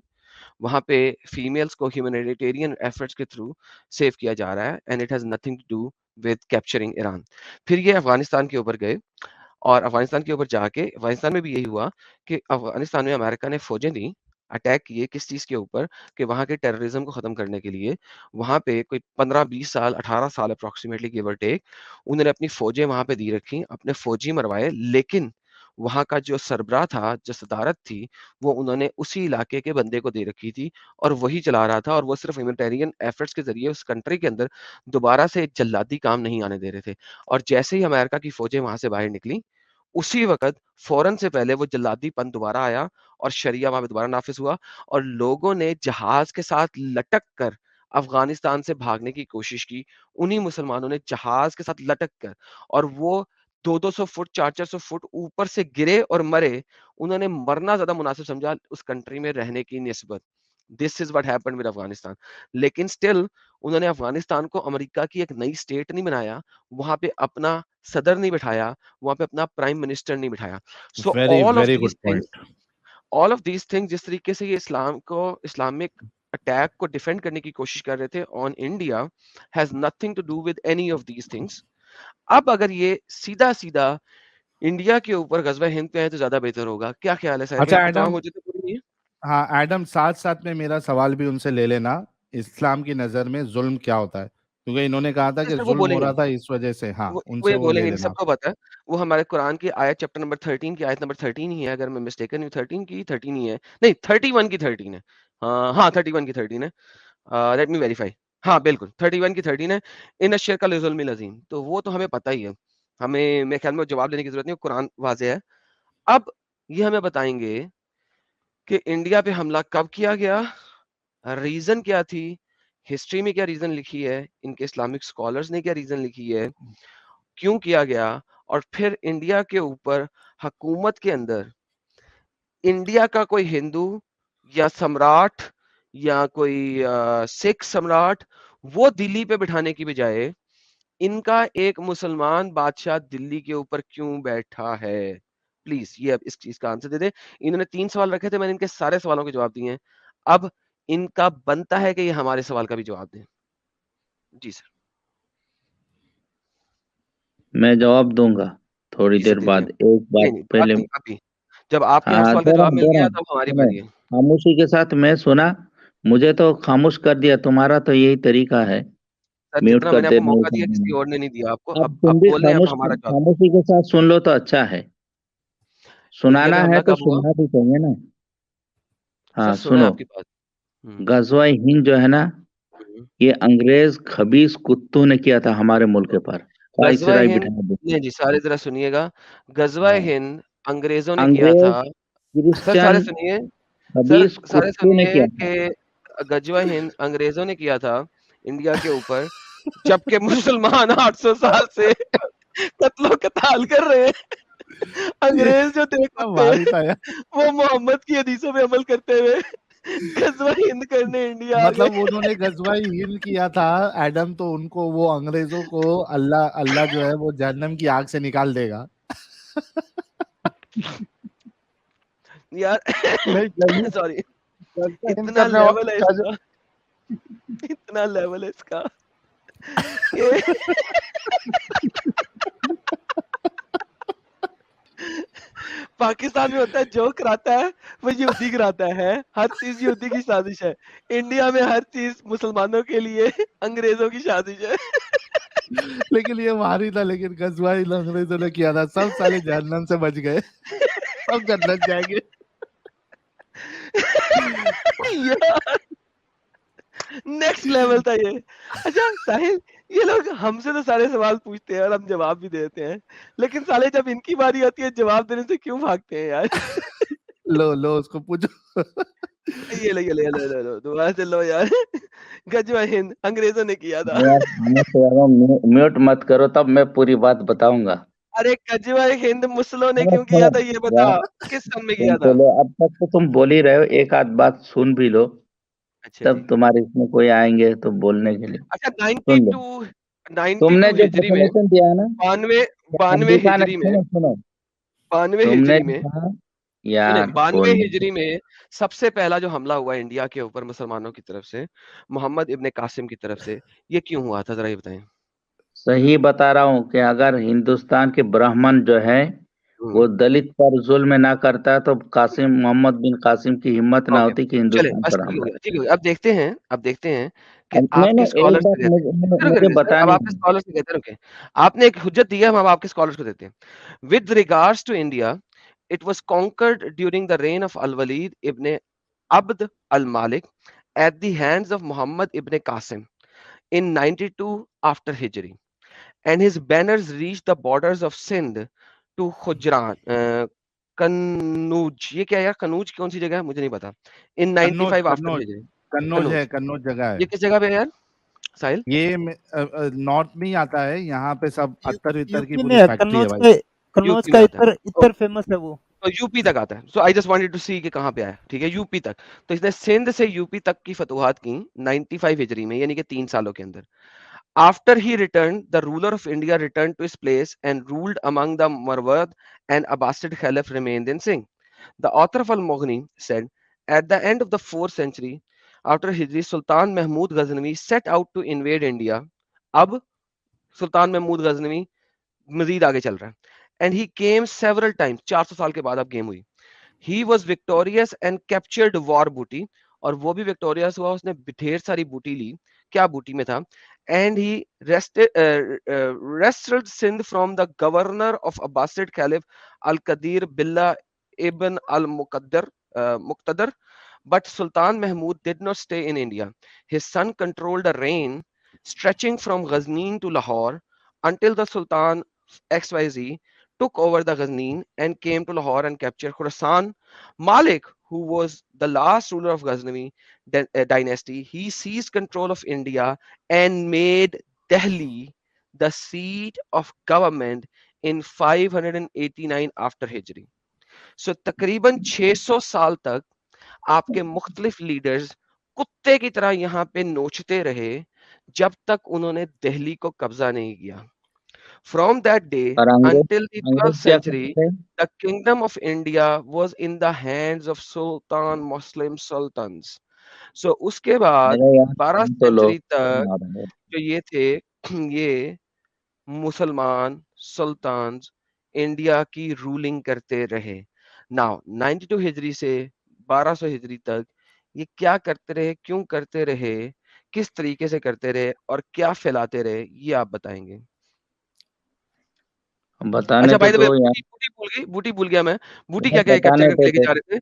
वहाँ पे फीमेल्स को ह्यूमैनिटेरियन एफर्ट्स के थ्रू सेव किया जा रहा है and it has nothing to do with capturing Iran. फिर ये अफ़गानिस्तान के ऊपर गए और अफ़गानिस्तान के ऊपर जाके अफ़गानिस्तान में भी यही हुआ कि अफ़गानिस्तान में अमेरिका ने फ़ौजें दी, अटैक किए किस चीज़ के ऊपर कि वहाँ के टेररिज़्म को ख़त्म करने के लिए। वहाँ पे कोई 15-20 साल, 18 साल अप्रॉक्सिमेटली गिव और टेक उन्होंने अपनी फ़ौजें वहाँ पे दी रखी, अपने फ़ौजी मरवाए, लेकिन वहाँ का जो सरबराह था, जो सदारत थी, वो उन्होंने उसी इलाके के बंदे को दे रखी थी और वही चला रहा था और वो सिर्फ़ ह्यूमैनिटेरियन एफर्ट्स के ज़रिए उस कंट्री के अंदर दोबारा से जल्लादी काम नहीं आने दे रहे थे। और जैसे ही अमेरिका की फ़ौजें वहाँ से बाहर निकली, उसी वक़्त फ़ौरन से पहले वो जल्लादीपन दोबारा आया और शरिया वहाँ पे दोबारा नाफ़िज़ हुआ और लोगों ने जहाज़ के साथ लटक कर अफ़गानिस्तान से भागने की कोशिश की। उन्हीं मुसलमानों ने जहाज़ के साथ लटक कर और वो 2-200 फुट, 4-400 फुट ऊपर से गिरे और मरे। उन्होंने मरना ज़्यादा मुनासिब समझा उस कंट्री में रहने की निस्बत। This is what happened with Afghanistan. लेकिन स्टिल उन्होंने अफ़गानिस्तान को अमेरिका की एक नई स्टेट नहीं बनाया, वहाँ पे अपना सदर नहीं बिठाया, वहाँ पे अपना प्राइम मिनिस्टर नहीं बिठाया। So very very good point. All of these things जिस तरीके से ये इस्लामिक अटैक को डिफेंड करने की कोशिश कर रहे थे on India has nothing to do with any of these things. अब अगर ये सीधा-सीधा इंडिया के ऊपर ग़ज़वा हिंद पे है तो ज़्यादा बेहतर होगा। क्या ख़्याल है साहिर भाई? अच्छा आपकी तमाम एडम, हुज्जतें पूरी हुई हैं? हाँ एडम, साथ साथ में मेरा सवाल भी उनसे ले लेना, इस्लाम की नज़र में जुल्म क्या होता है, क्योंकि इन्होंने कहा था कि सर वो जुल्म हो बोलेंगे रहा नहीं। था इस वजह से। हाँ, वो उनसे ये वो ले बोलेंगे नहीं, लेना। सबको पता है। वो हमारे कुरान की आयत चैप्टर नंबर 13 की आयत नंबर 13 ही है, अगर मैं मिस्टेकन हूँ 13 की 13 ही है। नहीं 31 की 13 है। हाँ 31 की 13 है। Let me verify. हाँ, बिल्कुल 31 की 13 है। इन अश्शिर्क लज़ुल्मिन अज़ीम। तो वो तो हमें पता ही है। हमें मेरे ख्याल में जवाब देने की ज़रूरत नहीं है, कुरान वाज़ेह है। अब ये हमें बताएँगे कि इंडिया पे हमला कब किया गया? रीज़न क्या थी? हिस्ट्री में क्या रीज़न लिखी है? इनके इस्लामिक स्कॉलर्स ने क्या रीज़न लिखी है? क्यों किया गया? और फिर इंडिया के ऊपर हुकूमत के अंदर इंडिया का कोई हिंदू या सम्राट या कोई सिख सम्राट वो दिल्ली पे बिठाने की बजाय इनका एक मुसलमान बादशाह दिल्ली के ऊपर क्यों बैठा है? प्लीज़ ये अब इस चीज़ का आंसर दे दें। इन्होंने 3 सवाल रखे थे, मैंने इनके सारे सवालों के जवाब दिए हैं। अब इनका बनता है कि ये हमारे सवाल का भी जवाब दें। जी सर। मैं जवाब दूंगा थोड़ी जी सर, देर दीजिए। बाद। एक बात नहीं, पहले, अभी, अभी। जब आपके हर हाँ, सवाल का दे रहा जवाब हूँ, मिल दे रहा गया हूँ, तब हमारी सुनो, बारी है। खामोशी के साथ मैं सुना, मुझे तो खामोश कर दिया। तुम्हारा तो यही तरीका है, सर म्यूट जितना कर मैंने आपको देना, मौका उठा दिया किसी देना। और ने नहीं दिया आपको। अब तुम अब भी बोल लें, अब खामोश, हमारा जवाब। खामोशी के साथ सुन लो तो अच्छा है। इंडिया पे सुनाना है हमला तो कब हुआ? सुनना भी चाहिए ना। सर हाँ सुना है सुनो, आपकी बात। हुँ, गजवाई हिंद जो है ना, हुँ। ये अंग्रेज खबीस कुत्तों ने किया था हमारे मुल्क पर, ग़ज़वा-ए वाइसराय हिंद बिठा दे। नहीं जी, सारे ज़रा सुनिएगा। ग़ज़वा-ए हाँ, हिंद अंग्रेज़ों ने किया अंग्रेज, था। सर सारे क्रिश्चियन, सुनिए, सर खबीस सारे कुत्तों ने सुनिए किया था। कि ग़ज़वा-ए हिंद अंग्रेज़ों ने किया था इंडिया के ऊपर, जबकि मुसलमान 800 साल से कत्लो-कताल कर रहे हैं। ये अंग्रेज़ जो थे क्या कुत्ते, भारी था यार। वो मोहम्मद की हदीसों पे अमल करते हुए ग़ज़वा-ए-हिंद करने इंडिया आ मतलब गए। उन्होंने गजवाई हिंद किया था एडम, तो उनको वो अंग्रेजों को अल्लाह अल्लाह जो है वो जहन्नम की आग से निकाल देगा। यार नहीं जजमेंट, सॉरी, जजमेंट इतना करने लेवल है जज इसका, इतना लेवल है इसका कि पाकिस्तान में होता है जो कराता है वो यहूदी कराता है, हर चीज यहूदी की साजिश है। इंडिया में हर चीज मुसलमानों के लिए अंग्रेजों की साजिश है। लेकिन ये मारी था, लेकिन गजवाई अंग्रेजों ने किया था, सब साले जहन्नम से बच गए, सब जन्नत जाएंगे। यार नेक्स्ट लेवल था ये। अच्छा साहिल, ये लोग हमसे तो सारे सवाल पूछते हैं और हम जवाब भी देते हैं, लेकिन साले जब इनकी बारी आती है जवाब देने से क्यों भागते हैं यार? लो उसको पूछो। ये लो दोबारा से लो यार। गजवा हिंद अंग्रेजों ने किया था। यार खाने से यार म्यूट मत करो, तब मैं पूरी बात बताऊंगा। अरे गजवा हिंद मुसलों ने अरे क्यों किया था सुनो ये बता, यार, किस सन में तुम किया था? चलो, अब तक तो तुम बोल ही रहे हो, एक आध बात सुन भी लो, अच्छा तब जी। तुम्हारे इसमें कोई आएंगे तो बोलने के लिए। अच्छा सुन लो, 92 तुमने जो हिजरी में, डेफिनेशन दिया है ना, बानवे कि बानवे अमेरिका ने, हिजरी में, सुनो सुनो, 92 तुमने हिजरी जो में, कहा सुने यार 92 बोलने दो। हिजरी में सबसे पहला जो हमला हुआ इंडिया के ऊपर मुसलमानों की तरफ से, मोहम्मद इब्ने कासिम की तरफ से, ये क्यों हुआ था, जरा ये बताएं। सही बता रहा हूँ कि अगर हिंदुस्तान के ब्राह्मण जो है वो हम्म, दलित पर जुल्म ना करता तो कासिम, मोहम्मद बिन कासिम की हिम्मत ना ओके, होती कि चले हिंदुस्तान बस पर ठीक हो हमला। गया, ठीक हो गया। अब देखते हैं कि नहीं आपके नहीं, एक स्कॉलर्स बात क्या कहते हैं। मुझे सर अब बतानी आपके है। स्कॉलर्स क्या कहते हैं, रुके। आपने एक हुज्जत दी है, हम अब आपके स्कॉलर्स को देते हैं। With regards to India, it was conquered during the reign of al Walid ibne Abd al Malik at the hands of Muhammad ibn Qasim in 92 after Hijri, and his banners reached the borders of Sindh to Khujran, Kannauj. ये क्या है यार, कन्नौज कौन सी जगह है मुझे नहीं पता। इन कन्नौज 95 आफ्टर कन्नौज हिजरी। कन्नौज है, कन्नौज, कन्नौज जगह ये है। किस जगह पे है यार साहिल? ये नॉर्थ में ही आता है, यहाँ पे सब अत्तर वित्तर की यूपी में पूरी है फैक्ट्री है भाई। कन्नौज यूपी का में आता है, इतर इतर फेमस है वो। तो यूपी तक आता है। सो आई जस्ट वांटेड टू सी कि कहाँ पे आया, ठीक है, यूपी तक। तो इसने सिंध से यूपी तक की फतुहात की 95 हिजरी में, यानी कि 3 सालों के अंदर। After he returned, the ruler of India returned to his place and ruled among the Marwad and Abbasid Caliph remained in Singh. The author of Al-Mughni said, at the end of the 4th century after Hijri, Sultan Mahmud Ghaznavi set out to invade India. अब सुल्तान महमूद गजनवी मजीद आगे चल रहा है। And he came several times, 400 साल के बाद अब game हुई। He was victorious and captured war बूटी, और वो भी विक्टोरियस हुआ, उसने ढेर सारी बूटी ली। क्या बूटी में था? And he wrested Sindh from the governor of Abbasid Caliph Al-Qadir Billah ibn al-Muqtaddar. But Sultan Mahmud did not stay in India. His son controlled a reign stretching from Ghaznin to Lahore until the Sultan XYZ took over the Ghaznin and came to Lahore and captured Khorasan. Malik, who was the last ruler of Ghaznavi dynasty, he seized control of India and made Delhi the seat of government in 589 after Hijri. So तकरीबन 600 साल तक आपके मुख्तलिफ leaders कुत्ते की तरह यहाँ पे नोचते रहे जब तक उन्होंने दिल्ली को कब्जा नहीं किया। From that day और अंग्रेज, until the 12th अंग्रेज क्या century, करते थे? the kingdom of India was in the hands of Sultan Muslim sultans. So उसके बाद अरे यार 12 सुन तो लो, सेंचुरी तक जो ये थे, ये मुसलमान सुल्तान इंडिया की रूलिंग करते रहे। नाउ 92 हिजरी से 1200 हिजरी तक ये क्या करते रहे, क्यों करते रहे, किस तरीके से करते रहे और क्या फैलाते रहे, ये आप बताएंगे। बताने अच्छा तो भाई द वे, दो यार, बूटी भूल गया मैं। बूटी तुम्हें क्या क्या कैप्चर बताने करके तो लेके दो। जा रहे थे?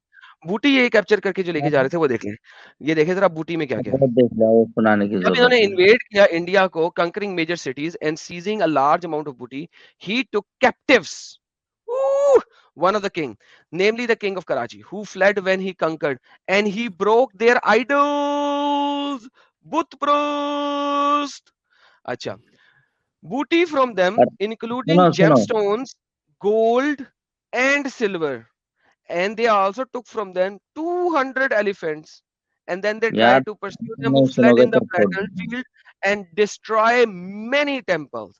बूटी ये कैप्चर करके जो लेके जा रहे थे वो देख लें। ये देखें जरा बूटी में क्या क्या है। बहुत देख लिया, वो सुनाने की जब इन्होंने जरूरत नहीं। इन्वेड किया इंडिया को, conquering major cities and seizing a large amount of booty, he took captives one of the king, namely the king of Karachi, who fled when he conquered, and he broke their idols, Butprust. अच्छा, booty from them और including सुनो सुनो, gemstones, gold and silver, and they also took from them 200 elephants, and then they यार tried to pursue them who नहीं fled सुनोगे in the तो छोड़ दूंगा। battlefield and destroy many temples.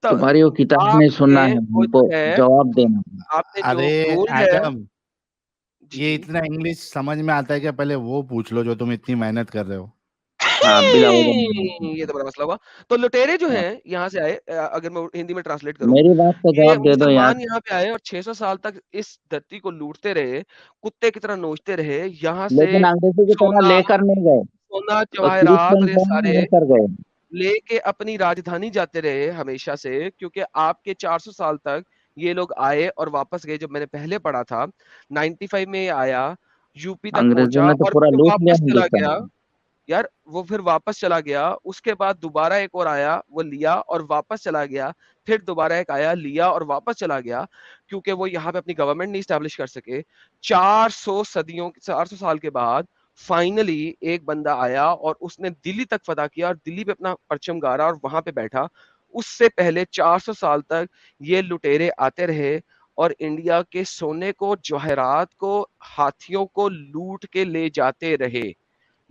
तो तुम्हारी वो किताब नहीं सुनना आपने है, वो हमको जो है, जवाब देना है। आपने अरे जो गोल्ड है, एडम, ये जी इतना इंग्लिश समझ में आता है क्या? पहले वो पूछ लो जो तुम इतनी मेहनत कर रहे हो। हाँ बिला वजह। ये तो बड़ा मसला हुआ। तो लुटेरे जो हैं यहाँ से आए, अगर मैं हिंदी में ट्रांसलेट करूँ, मेरी बात का ये जवाब दे दो यार। मुसलमान यहाँ पे आए और 600 साल तक इस धरती को लूटते रहे, कुत्ते की तरह नोचते रहे, यहाँ से लेकिन अंग्रेजों की तरह सोना लेकर नहीं गए, सोना तो जवाहरात क्रिश्चियन और ये कौन सारे लेकर गए? लेके अपनी राजधानी जाते रहे हमेशा से, क्योंकि आपके 400 साल तक ये लोग आए और वापस गए। जब मैंने पहले पढ़ा था 95 में ये आया, यूपी तक अंग्रेजों पहुंचा ने तो और पूरा फिर लूट लिया वापस चला हिंदुस्तान गया। को। यार वो फिर वापस चला गया, उसके बाद दोबारा एक और आया, वो लिया और वापस चला गया, फिर दोबारा एक आया, लिया और वापस चला गया, क्योंकि वो यहाँ पे अपनी गवर्नमेंट नहीं स्टैब्लिश कर सके। 400 साल के बाद फाइनली एक बंदा आया और उसने दिल्ली तक फतह किया और दिल्ली पे अपना परचम गाड़ा और वहां पे बैठा। उससे पहले 400 साल तक ये लुटेरे आते रहे और इंडिया के सोने को, जवाहरात को, हाथियों को लूट के ले जाते रहे।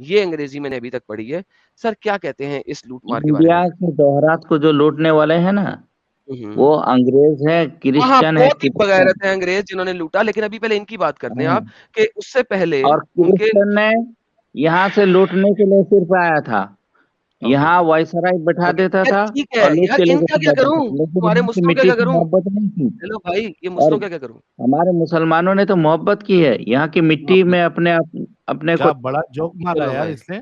ये अंग्रेजी मैंने अभी तक पढ़ी है। सर क्या कहते हैं इस लूटमार के बारे में? इंडिया के जवाहरात को जो लूटने वाले हैं ना, वो अंग्रेज है, हाँ हाँ, क्रिश्चियन है, बहुत ही क्रिश्चियन। बगैरत है अंग्रेज जिन्होंने लूटा, लेकिन अभी पहले इनकी बात करते हैं हाँ। आप कि उससे पहले और उनके। क्रिश्चियन ने यहाँ से लूटने के लिए सिर्फ आया था, ओके यहाँ ओके वायसराय बैठा ओके, देता यार था ठीक है और लूट यार, के लेके इनका चले क्या जाता करूं, था, लेकिन तुम्हारे यहाँ की मुस्लिम का मिट्टी क्या से करूं? मोहब्बत नहीं थी। हेलो भाई, ये और मुस्लिम का क्या करूं? हमारे मुसलमानों ने तो मोहब्बत की है यहाँ की मिट्टी आपने में, अपने को। क्या बड़ा जोक मारा चलो यार भाई, इसने।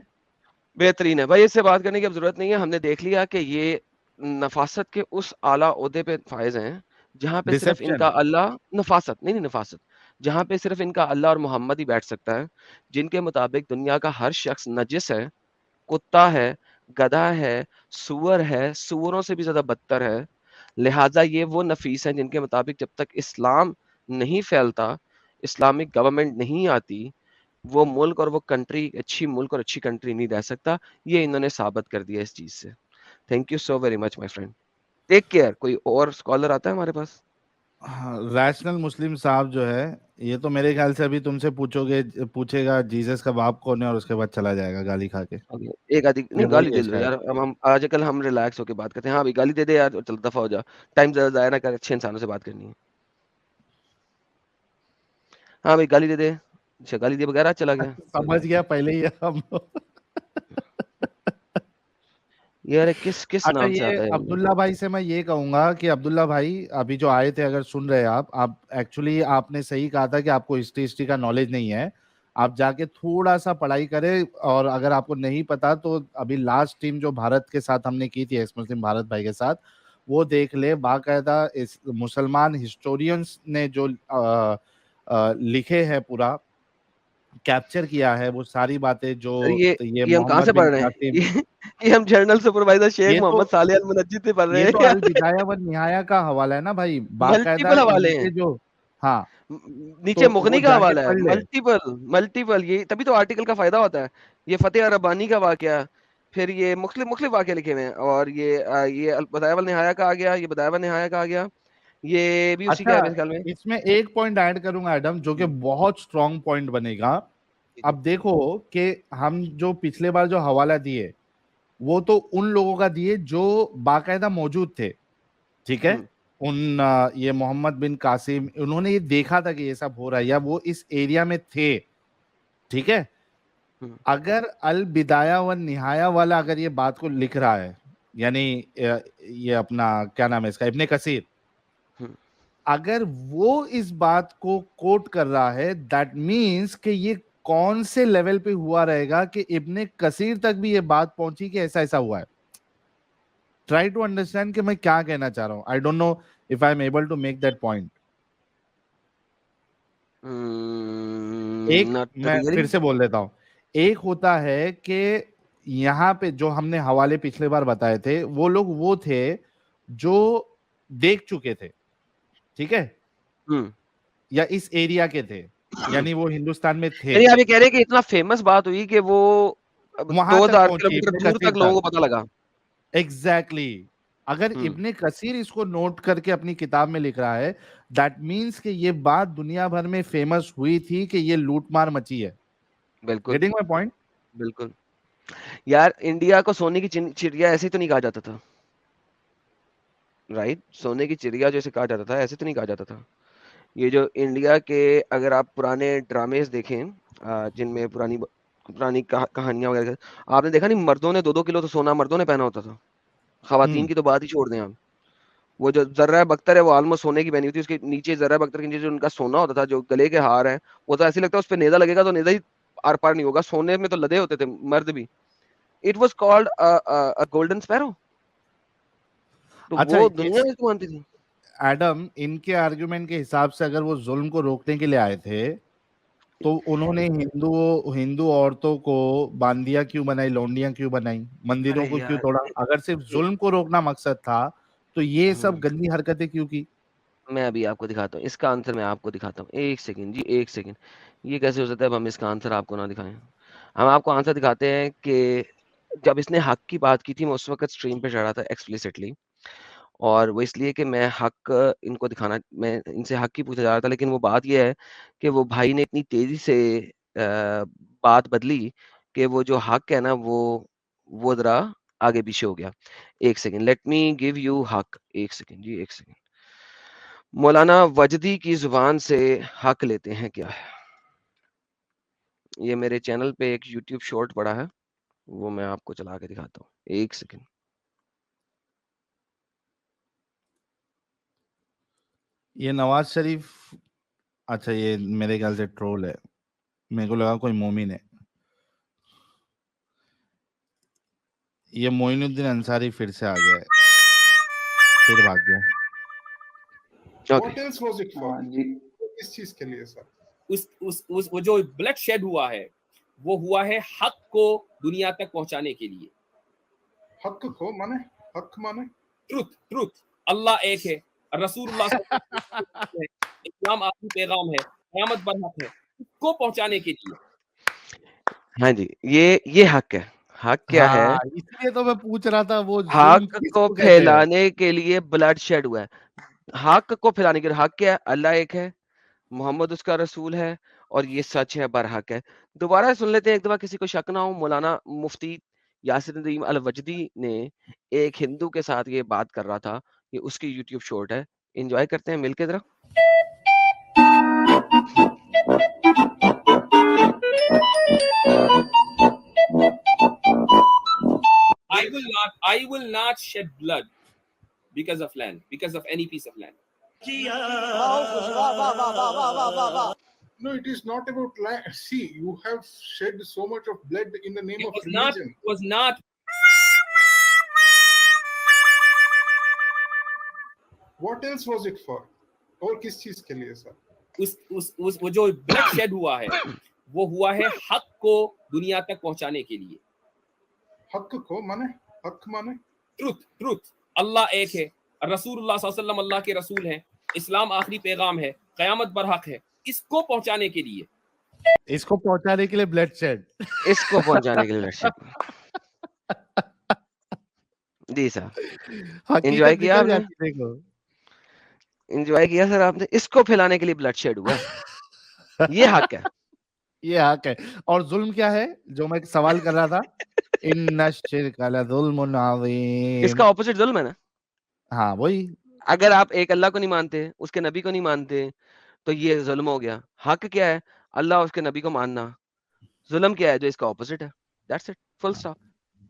बेहतरीन है भाई, इससे बात करने की अब जरूरत नहीं है। हमने देख लिया कि ये नफासत के उस आला ओहदे पे फायज हैं जहां पे सिर्फ इनका डिसेप्शन। अल्लाह, नफासत नहीं नहीं नफासत, जहां पे सिर्फ इनका अल्लाह और मोहम्मद ही बैठ सकता है, जिनके मुताबिक दुनिया का हर शख्स नजिस है, कुत्ता है, गधा है, सूअर है, सूअरों से भी ज्यादा बदतर है। लिहाजा ये वो नफीस हैं जिनके मुताबिक जब तक इस्लाम नहीं फैलता, इस्लामिक गवर्नमेंट नहीं आती, वो मुल्क और वो कंट्री अच्छी मुल्क और अच्छी कंट्री नहीं रह सकता। ये इन्होंने साबित कर दिया इस चीज से। Thank you so very much my friend, take care. कोई और स्कॉलर आता है हमारे पास? हाँ, रैशनल मुस्लिम साहब जो है, ये तो मेरे ख्याल से अभी तुमसे पूछेगा जीसस का बाप कौन है और उसके बाद चला जाएगा गाली खा के। ओके, एक आधी ये नहीं, गाली वही दे है लो शायद। यार। हम आजकल हम रिलैक्स होके बात करते हैं। हाँ भाई, गाली दे दे यार, चल दफा हो जा। टाइम ज्यादा जाया ना कर, अच्छे इंसानों से बात करनी है। हाँ भाई, गाली दे दे। अच्छा, गाली दिए बगैर आज चला गया। समझ गया पहले ही हम लोग। यार किस किस अच्छा, नाम से ये आता है ये? अब्दुल्ला भाई से मैं ये कहूंगा कि अब्दुल्ला भाई अभी जो आए थे, अगर सुन रहे हैं आप एक्चुअली आपने सही कहा था कि आपको हिस्ट्री का नॉलेज नहीं है। आप जाके थोड़ा सा पढ़ाई करें, और अगर आपको नहीं पता तो अभी लास्ट टीम जो भारत के साथ हमने की थी, एक्स मुस्लिम भारत भाई के साथ, वो देख ले। बाकायदा इस मुसलमान हिस्टोरियंस ने जो लिखे हैं, पूरा कैप्चर किया है वो सारी बातें जो सर ये ये हम कहाँ मोहम्मद से बिन पढ़ रहे हैं? कासिम। ये हम जर्नल सुपरवाइजर शेख ये तो मोहम्मद साले अल मुनज्जिद से पढ़ रहे ये हैं तो अल यार। बिदाया व निहाया का हवाला है ना भाई, बाकायदा मल्टीपल हवाले इनके हैं। जो। हाँ, नीचे तो वो मुगनी का जाके हवाला है, पढ़ ले। Multiple multiple. ये तभी तो आर्टिकल का फायदा होता है। ये फतेह रब्बानी का वाकया, फिर ये मुख्तलिफ मुख्तलिफ वाकये लिखे हुए हैं, और ये बदाया वल निहाया का आ गया, ये बदाया वल निहाया का आ गया, ये भी उसी का अच्छा, है मेरे ख्याल में। इसमें एक पॉइंट ऐड करूंगा एडम, जो कि बहुत स्ट्रॉन्ग पॉइंट बनेगा। अब देखो कि हम जो पिछले बार जो हवाला दिए, वो तो उन लोगों का दिए जो बाकायदा मौजूद थे, ठीक है। ये मोहम्मद बिन कासिम, उन्होंने ये देखा था कि ये सब हो रहा है, या वो इस एरिया में थे, ठीक है। अगर अल बिदाया व निहाया वाला अगर ये बात को लिख रहा है, यानी ये अपना क्या नाम है इसका, इब्ने कसीर, अगर वो इस बात को कोट कर रहा है, दैट मीन्स कि ये कौन से लेवल पे हुआ रहेगा कि इब्ने कसीर तक भी ये बात पहुंची कि ऐसा ऐसा हुआ है। ट्राई टू अंडरस्टैंड कि मैं क्या कहना चाह रहा हूं। I don't know if I am able to make that point. एक, नॉट मैं रियली। फिर से बोल देता हूं। एक होता है कि यहाँ पे जो हमने हवाले पिछले बार बताए थे, वो लोग वो थे जो देख चुके थे, ठीक है, या इस एरिया के थे, यानी वो हिंदुस्तान में थे, यानी आप ये कह रहे हैं कि इतना फेमस बात हुई कि वो वहां तक 2000 पहुंची किलोमीटर इब्ने दूर कसीर तक लोगों तक। को पता लगा। एग्जैक्टली अगर इब्ने कसीर इसको नोट करके अपनी किताब में लिख रहा है, दैट मीन्स कि ये बात दुनिया भर में फेमस हुई थी कि ये लूटमार मची है। बिल्कुल गेटिंग माय पॉइंट? बिल्कुल। यार इंडिया को सोने की चिड़िया ऐसे ही तो नहीं कहा जाता था, राइट? सोने की चिड़िया जैसे कहा जाता था, ऐसे तो नहीं कहा जाता था। ये जो इंडिया के, अगर आप पुराने ड्रामेज देखें जिनमें पुरानी पुरानी कहानियां वगैरह। आपने देखा नहीं, मर्दों ने 2-2 किलो तो सोना मर्दों ने पहना होता था, खवातीन की तो बात ही छोड़ दें आप। वो जो जर्रा बख्तर है वो ऑलमोस्ट सोने की बनी हुई थी, उसके नीचे जर्रा बख्तर के नीचे जो उनका सोना होता था, जो गले के हार है, वो तो ऐसे लगता है उस पर नेजा लगेगा तो नेजा ही आर पार नहीं होगा, सोने में तो लदे होते थे मर्द भी। It was called golden sparrow. तो अच्छा, वो दुनिया में तो मानती थी। एडम, इनके आर्गुमेंट के हिसाब से अगर वो जुल्म को रोकने के लिए आए थे, तो उन्होंने हिंदू औरतों को बांदिया क्यों बनाई, लौंडियां क्यों बनाई, मंदिरों अरे को क्यों यार, तोड़ा? अगर सिर्फ जुल्म को रोकना मकसद था, तो ये सब हम्म, गंदी हरकतें क्यों की? मैं अभी आपको दिखाता हूँ इसका आंसर, मैं आपको दिखाता हूँ, एक सेकंड जी, एक सेकंड। ये कैसे हो सकता है अब हम इसका आंसर आपको ना दिखाएं? हम आपको आंसर दिखाते हैं कि जब इसने हक की बात की थी, मैं उस वक्त स्ट्रीम पे चढ़ा था एक्सप्लिसिटली, और वो इसलिए कि मैं हक इनको दिखाना, मैं इनसे हक ही पूछा जा रहा था, लेकिन वो बात ये है कि वो भाई ने इतनी तेजी से बात बदली कि वो जो हक है ना वो जरा आगे पीछे हो गया। एक second, let me give you हक, एक सेकंड जी, एक सेकंड। मौलाना वजदी की जुबान से हक लेते हैं क्या है। ये मेरे चैनल पे एक यूट्यूब शॉर्ट पड़ा है, वो मैं आपको चला के दिखाता हूँ, एक सेकंड। ये नवाज शरीफ, अच्छा ये मेरे ख्याल से ट्रोल है, मेरे को लगा कोई मोमिन है। ये मोइनुद्दीन अंसारी फिर से आ गया है, फिर भाग गया। What else was it for? हाँ जी, इस चीज के लिए सर, उस वो जो ब्लड शेड हुआ है, वो हुआ है हक को दुनिया तक पहुंचाने के लिए। हक को माने, हक माने ट्रुथ, ट्रुथ, अल्लाह एक है, रसूलुल्लाह सल्लल्लाहु अलैहि वसल्लम है, इस्लाम आखिरी पैगाम है, क़यामत बरहक है, इसको पहुंचाने के लिए। हाँ जी, ये हक है। हक क्या है? हाँ, इसलिए तो मैं पूछ रहा था, वो जुल्म हक को किसको कहते हैं? फैलाने के लिए ब्लड शेड हुआ है। हक को फैलाने के लिए, हक क्या है? अल्लाह एक है, मोहम्मद उसका रसूल है, और ये सच है, बरहक है। दोबारा सुन लेते हैं एक दफा, किसी को शक ना हो। मौलाना मुफ्ती यासिर नदीम अल वजदी ने एक हिंदू के साथ ये बात कर रहा था, ये उसकी यूट्यूब शॉर्ट है, एंजॉय करते हैं मिलके जरा। I will not shed blood because of land, because of any piece of land. no, it is not about land. See, you have shed so much of blood in the name It of was not, religion. it was not. What else was it for? और किस चीज के लिए sir? उस वो जो blood shed हुआ है, वो हुआ है हक को दुनिया तक पहुंचाने के लिए। हक को माने, हक माने ट्रुथ, ट्रुथ, अल्लाह एक है, रसूलुल्लाह सल्लल्लाहु अलैहि वसल्लम अल्लाह के रसूल हैं, इस्लाम आखिरी पैगाम है, क़यामत बरहक है, इसको पहुंचाने के लिए। इसको पहुंचाने के लिए ब्लड शेड। इसको पहुंचाने के लिए ब्लड शेड। जी सर, एंजॉय हकीकत किया निकल आपने? जाती, देखो। एंजॉय किया सर आपने? इसको फैलाने के लिए ब्लड शेड हुआ है, ये हक है। ये हक है। और जुल्म क्या है, जो मैं सवाल कर रहा था? इन्ना शिर्क लज़ुल्मुन अज़ीम। इसका ऑपोजिट जुल्म है ना। हाँ, वही। अगर आप एक अल्लाह को नहीं मानते, उसके नबी को नहीं मानते, तो ये जुल्म हो गया। हक क्या है? अल्लाह और उसके नबी को मानना। जुल्म क्या है? जो इसका ऑपोजिट है। That's it, full stop.